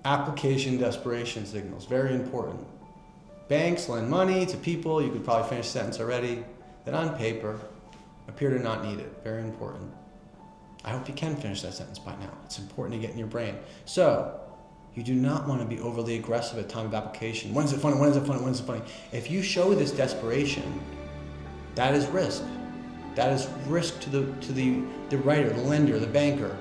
Application desperation signals, very important. Banks lend money to people, you could probably finish the sentence already, that on paper appear to not need it, very important. I hope you can finish that sentence by now. It's important to get in your brain. So, you do not want to be overly aggressive at time of application. When is it funny? When is it funny? When is it funny? If you show this desperation, that is risk. That is risk to the writer, the lender, the banker.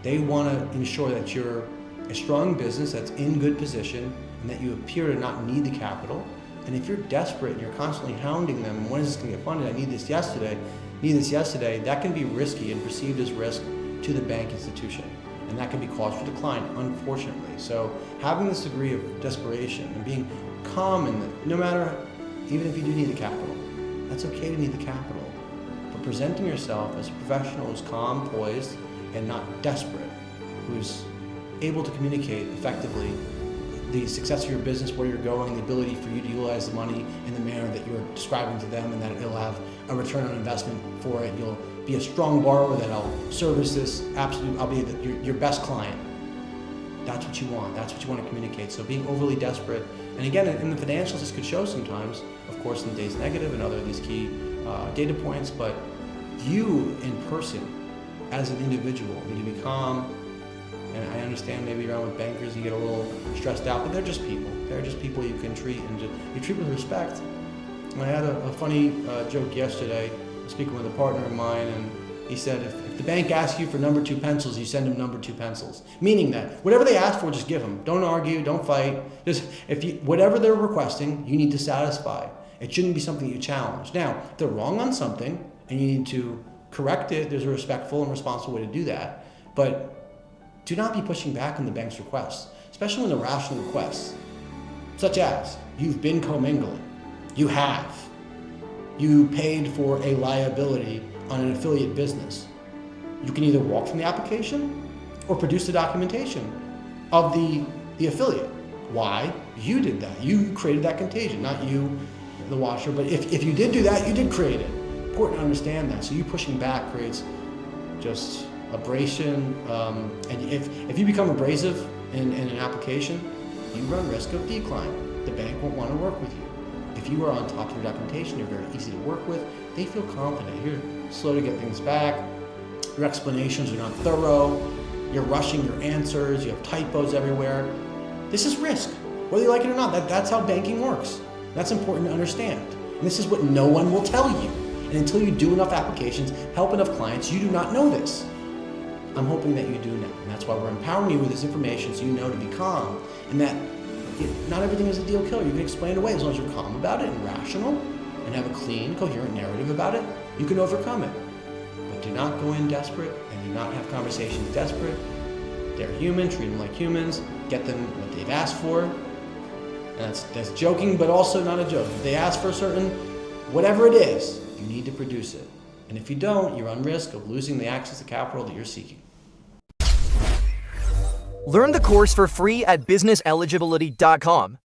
They want to ensure that you're a strong business that's in good position and that you appear to not need the capital. And if you're desperate and you're constantly hounding them, when is this going to get funded? I need this yesterday. That can be risky and perceived as risk to the bank institution. And that can be cause for decline, unfortunately. So having this degree of desperation and being calm, and no matter, even if you do need the capital, that's okay to need the capital. But presenting yourself as a professional who's calm, poised, and not desperate, who's able to communicate effectively the success of your business, where you're going, the ability for you to utilize the money in the manner that you're describing to them, and that it'll have a return on investment for it. You'll be a strong borrower that'll service this absolute, I'll be your best client. That's what you want. That's what you want to communicate. So being overly desperate, and again, in the financials, this could show sometimes, of course, in the days negative and other of these key data points, but you in person, as an individual, need to be calm. And I understand maybe around with bankers you get a little stressed out, but they're just people. They're just people you can treat, and you treat with respect. And I had a funny joke yesterday, speaking with a partner of mine, and he said, if the bank asks you for number 2 pencils, you send them number 2 pencils. Meaning that whatever they ask for, just give them. Don't argue, don't fight. Just whatever they're requesting, you need to satisfy. It shouldn't be something you challenge. Now, if they're wrong on something and you need to correct it, there's a respectful and responsible way to do that. But do not be pushing back on the bank's requests, especially when they're rational requests, such as, you've been commingling, you paid for a liability on an affiliate business. You can either walk from the application or produce the documentation of the affiliate. Why? You did that. You created that contagion, not you, the washer. But if you did do that, you did create it. Important to understand that. So you pushing back creates just abrasion, and if you become abrasive in an application, you run risk of decline. The bank won't want to work with you. If you are on top of your documentation, you're very easy to work with, they feel confident. You're slow to get things back, your explanations are not thorough, you're rushing your answers, you have typos everywhere. This is risk, whether you like it or not. That's how banking works. That's important to understand. And this is what no one will tell you. And until you do enough applications, help enough clients, you do not know this. I'm hoping that you do now, and that's why we're empowering you with this information, so you know to be calm, and that not everything is a deal killer. You can explain it away as long as you're calm about it and rational and have a clean, coherent narrative about it. You can overcome it. But do not go in desperate, and do not have conversations desperate. They're human, treat them like humans, get them what they've asked for. And that's joking, but also not a joke. If they ask for a certain, whatever it is, you need to produce it. And if you don't, you're on risk of losing the access to capital that you're seeking. Learn the course for free at businesseligibility.com.